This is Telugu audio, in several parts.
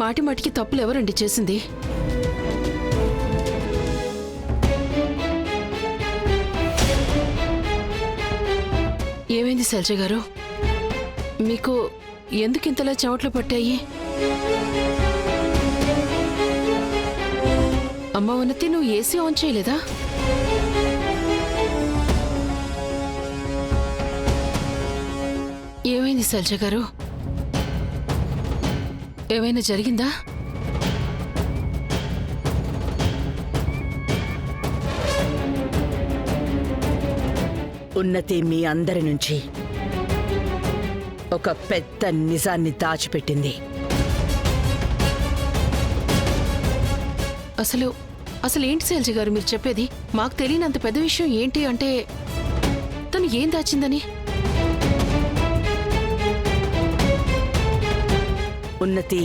మాటి మాటికి తప్పులు ఎవరండి చేసింది? ఏమైంది శైలజ గారు? మీకు ఎందుకు ఇంతలా చెమటలు పట్టాయి? అమ్మ ఉన్నతి, నువ్వు ఏసీ ఆన్ చేయలేదా? ఏమైంది శైలజ గారు? ఏమైనా జరిగిందా? ఉన్నతి మీ అందరి నుంచి ఒక పెద్ద నిజాన్ని దాచిపెట్టింది. అసలు ఏంటి శైలజ గారు మీరు చెప్పేది? మాకు తెలియనంత పెద్ద విషయం ఏంటి అంటే తను ఏం దాచిందని? ఉన్నతి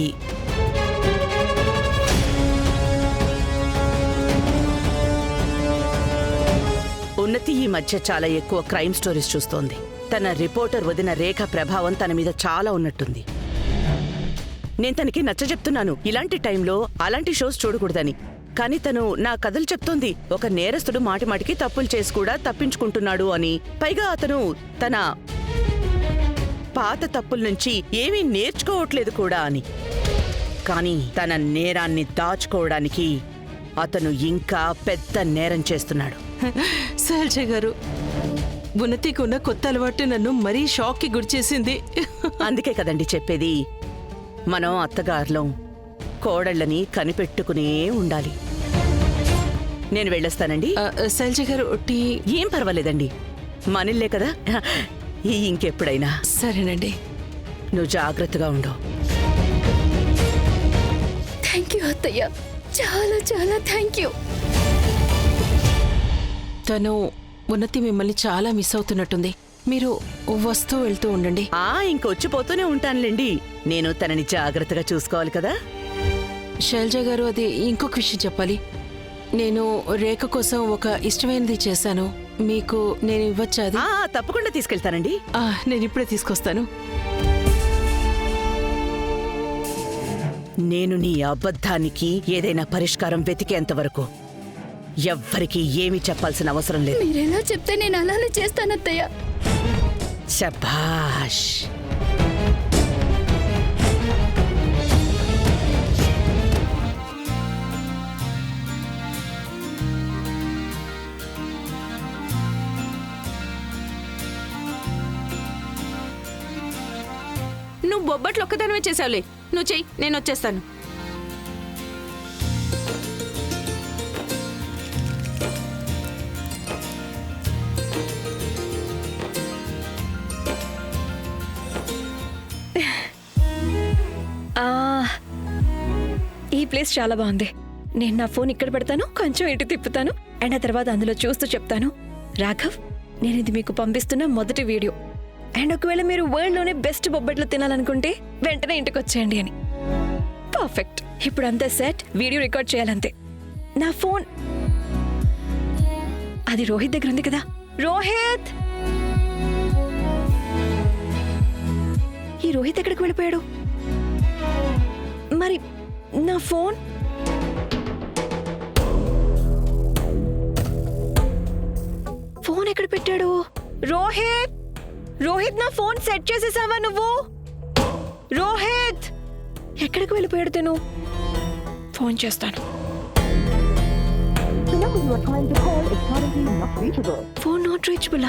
ఈ మధ్య చాలా ఎక్కువ క్రైమ్ స్టోరీస్ చూస్తోంది. తన రిపోర్టర్ వదిన రేఖ ప్రభావం తన మీద చాలా ఉన్నట్టుంది. నేను తనకి నచ్చజెప్తున్నాను ఇలాంటి టైంలో అలాంటి షోస్ చూడకూడదని. కానీ తను నా కథలు చెప్తోంది ఒక నేరస్తుడు మాటిమాటికి తప్పులు చేసి కూడా తప్పించుకుంటున్నాడు అని. పైగా అతను తన పాత తప్పుల నుంచి ఏమీ నేర్చుకోవట్లేదు కూడా అని. కానీ తన నేరాన్ని దాచుకోవడానికి అతను ఇంకా పెద్ద నేరం చేస్తున్నాడు. శైలజ గారు, ఉన్నతికి ఉన్న కొత్త అలవాటు నన్ను మరీ షాక్కి గురిచేసింది. అందుకే కదండి చెప్పేది, మనం అత్తగారులం కోడళ్ళని కనిపెట్టుకునే ఉండాలి. నేను వెళ్ళొస్తానండి. శైలజ గారు, ఏం పర్వాలేదండి, మనిల్లే కదా, ఇంకెప్పుడైనా. సరేనండి. నువ్వు జాగ్రత్తగా ఉండవు. థ్యాంక్ యూ అత్తయ్య, చాలా చాలా థ్యాంక్ యూ. తను ఉన్నతి మిమ్మల్ని చాలా మిస్ అవుతున్నట్టుంది. మీరు వస్తూ వెళ్తూ ఉండండి. ఇంకొచ్చిపోతూనే ఉంటానులేండి. నేను తనని జాగ్రత్తగా చూసుకోవాలి కదా. శైలజ గారు, అది ఇంకొక విషయం చెప్పాలి. నేను రేఖ కోసం ఒక ఇష్టమైనది చేశాను. మీకు నేను ఇవ్వచ్చా? అది తప్పకుండా తీసుకెళ్తానండి. నేను ఇప్పుడే తీసుకొస్తాను. నేను నీ అబద్ధానికి ఏదైనా పరిష్కారం వెతికేంత వరకు ఎవ్వరికీ ఏమీ చెప్పాల్సిన అవసరం లేదు. మీరెలా చెప్తే నేను అలానే చేస్తానత్తయ్య. శభాష్. నువ్వు బొబ్బట్లు ఒక్కదానివే చేసావులే. నువ్వు చెయ్యి, నేను వచ్చేస్తాను. ఈ ప్లేస్ చాలా బాగుంది. నేను నా ఫోన్ ఇక్కడ పెడతాను, కొంచెం ఇటు తిప్పుతాను, అండ్ ఆ తర్వాత అందులో చూస్తూ చెప్తాను, రాఘవ్, నేను ఇది మీకు పంపిస్తున్న మొదటి వీడియో, అండ్ ఒకవేళ మీరు వరల్డ్లోనే బెస్ట్ బొబ్బట్లు తినాలనుకుంటే వెంటనే ఇంటికి వచ్చేయండి అని. పర్ఫెక్ట్. ఇప్పుడు అంతా సెట్. Video record చేయాలంతే. నా ఫోన్ అది రోహిత్ దగ్గర ఉంది కదా. రోహిత్, ఈ రోహిత్ ఎక్కడికి వెళ్ళిపోయాడు? మరి నా ఫోన్? ఫోన్ ఎక్కడ పెట్టాడు? రోహిత్, రోహిత్, నా ఫోన్ సెట్ చేసేసావా నువ్వు? రోహిత్, ఎక్కడికి వెళ్ళిపోయాడు తను? ఫోన్ చేస్తాను. Phone not reachable.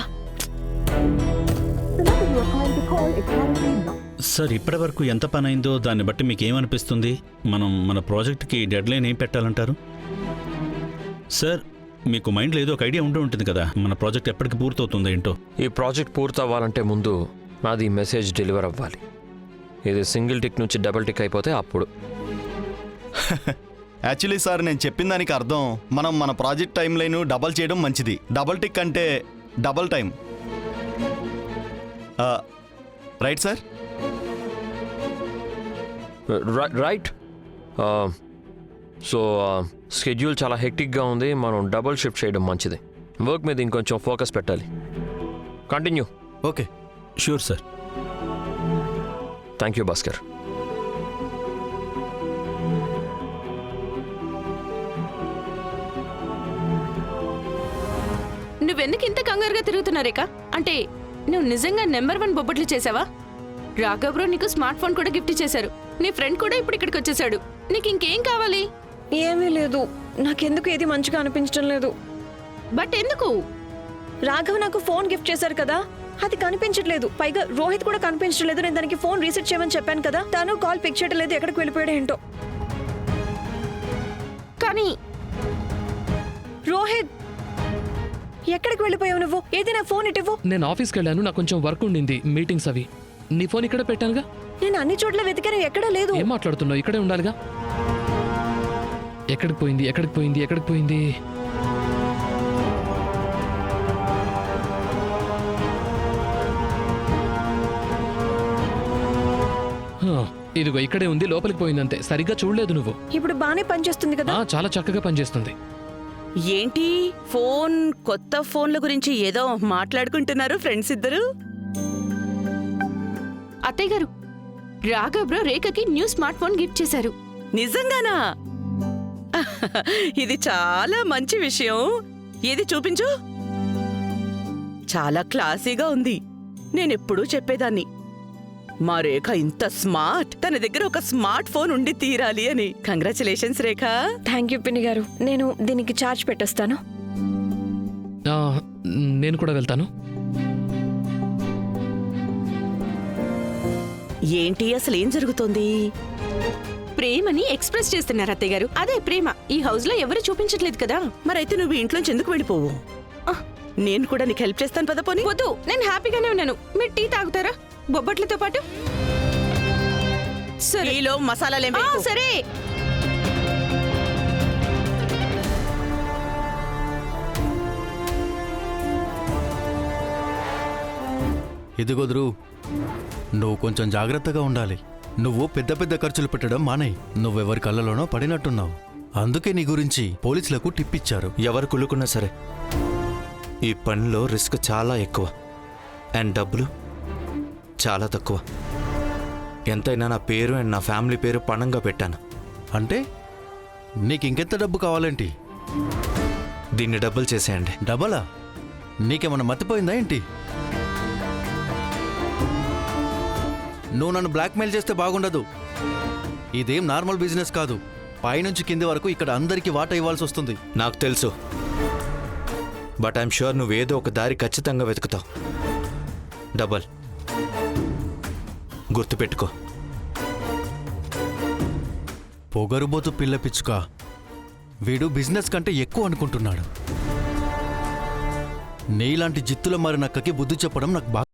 సార్, ఇప్పటి వరకు ఎంత పని అయిందో దాన్ని బట్టి మీకు ఏమనిపిస్తుంది? మనం మన ప్రాజెక్ట్కి డెడ్లైన్ ఏం పెట్టాలంటారు? సార్, మీకు మైండ్లో ఏదో ఒక ఐడియా ఉంటూ ఉంటుంది కదా, మన ప్రాజెక్ట్ ఎప్పటికి పూర్తవుతుందో ఏంటో. ఈ ప్రాజెక్ట్ పూర్తవ్వాలంటే ముందు నాది మెసేజ్ డెలివర్ అవ్వాలి. ఇది సింగిల్ టిక్ నుంచి డబుల్ టిక్ అయిపోతే అప్పుడు. యాక్చువల్లీ సార్, నేను చెప్పిన దానికి అర్థం మనం మన ప్రాజెక్ట్ టైం లైన్ డబల్ చేయడం మంచిది. డబల్ టిక్ అంటే double time. Right sir? Right. So schedule చాలా హెక్టిక్గా ఉంది. మనం డబుల్ షిఫ్ట్ చేయడం మంచిది. వర్క్ మీద ఇంకొంచెం ఫోకస్ పెట్టాలి. Continue. Okay, sure sir. Thank you Bhaskar. నువ్వెందుకు ఇంత కంగారుగా తిరుగుతున్నా రేఖ? అంటే నువ్వు నిజంగా నెంబర్ 1 బొబ్బట్లు చేసావా? రాఘవ్ బ్రో నీకు స్మార్ట్ ఫోన్ కూడా గిఫ్ట్ చేశారు. నీ ఫ్రెండ్ కూడా ఇప్పుడు ఇక్కడికి వచ్చేసాడు. నీకు ఇంకేం కావాలి? ఏమీ లేదు, నాకెందుకు ఏది మంచిగా అనిపించడం లేదు. బట్ ఎందుకు? రాఘవ్ నాకు ఫోన్ గిఫ్ట్ చేశారు కదా, అది కనిపించట్లేదు. పైగా రోహిత్ కూడా కనిపించట్లేదు. నేను దానికి ఫోన్ రీసెట్ చేయమని చెప్పాను కదా, తను కాల్ పిక్ చేయడం లేదు. ఎక్కడికి వెళ్ళిపోయాడు ఏంటో. కానీ రోహిత్, ఎక్కడికి వెళ్ళిపోయావు నువ్వు? ఏది నా ఫోన్ ఇటివ్వు. నేను ఆఫీస్కి వెళ్ళాను, నాకు కొంచెం వర్క్ ఉండింది, మీటింగ్స్ అవి. నీ ఫోన్ ఇక్కడ పెట్టానుగా. నేను అన్ని చోట్ల వెతికాను, ఎక్కడా లేదు. ఏం మాట్లాడుతున్నావు? ఇక్కడే ఉండాలిగా. ఎక్కడికి పోయింది, ఎక్కడికి పోయింది, ఎక్కడికి పోయింది? హా, ఇదిగో ఇక్కడే ఉంది, లోపలికి పోయిందంతే. సరిగ్గా చూడలేదు నువ్వు. ఇప్పుడు బానే పనిచేస్తుంది కదా. చాలా చక్కగా పనిచేస్తుంది. ఏంటి ఫోన్, కొత్త ఫోన్ల గురించి ఏదో మాట్లాడుకుంటున్నారు ఫ్రెండ్స్ ఇద్దరు? అత్తయ్య గారు, రాఘవ్ బ్రో రేఖకి న్యూ స్మార్ట్ ఫోన్ గిఫ్ట్ చేశారు. నిజంగానా? ఇది చాలా మంచి విషయం. ఏది చూపించు. చాలా క్లాసీగా ఉంది. నేనెప్పుడూ చెప్పేదాన్ని, మా రేఖ ఇంత స్మార్ట్, తన దగ్గర ఒక స్మార్ట్ ఫోన్ ఉండి తీరాలి అని. Congratulations Rekha. థ్యాంక్ యూ పిన్ని గారు. నేను దీనికి ఛార్జ్ పెట్టేస్తాను. ఆ, నేను కూడా వెళ్తాను. ఏంటి అసలు ఏం జరుగుతోంది? ప్రేమని ఎక్స్ప్రెస్ చేస్తున్నారు అత్తయ్య గారు. అదే ప్రేమ. ఈ హౌస్ లో ఎవరు చూపించట్లేదు కదా. మరైతే నువ్వు ఇంట్లోంచి ఎందుకు వెళ్ళిపోవు? నేను కూడా నీకు హెల్ప్ చేస్తాను పద. పోనీ వద్దు, నేను హ్యాపీగానే ఉన్నాను. మీరు టీ తాగుతారా బొబ్బట్లతో పాటు? సరే. టీలో మసాలాలేం ఆ, వేయకు. సరే. ఇదిగో ధ్రువ్, నువ్వు కొంచెం జాగ్రత్తగా ఉండాలి. నువ్వు పెద్ద పెద్ద ఖర్చులు పెట్టడం మానేయ్. నువ్వెవరి కళ్ళలోనో పడినట్టున్నావు. అందుకే నీ గురించి పోలీసులకు టిప్ ఇచ్చారు. ఎవరు కుళ్ళుకున్నా సరే, ఈ పనిలో రిస్క్ చాలా ఎక్కువ అండ్ డబ్బులు చాలా తక్కువ. ఎంతైనా నా పేరు అండ్ నా ఫ్యామిలీ పేరు పణంగా పెట్టాను. అంటే నీకు ఇంకెంత డబ్బు కావాలేంటి? దీన్ని డబ్బులు చేసేయండి. డబలా? నీకేమన్నా మతిపోయిందా ఏంటి? నువ్వు నన్ను బ్లాక్మెయిల్ చేస్తే బాగుండదు. ఇదేం నార్మల్ బిజినెస్ కాదు. పైనుంచి కింది వరకు ఇక్కడ అందరికీ వాటా ఇవ్వాల్సి వస్తుంది. నాకు తెలుసు, బట్ ఐఎమ్ షూర్ నువ్వేదో ఒక దారి ఖచ్చితంగా వెతుకుతావు. డబల్ గుర్తుపెట్టుకో. పొగరుబోతు పిల్ల పిచ్చుక, వీడు బిజినెస్ కంటే ఎక్కువ అనుకుంటున్నాడు. నీలాంటి జిత్తుల మరి నక్కకి బుద్ధి చెప్పడం నాకు బాగా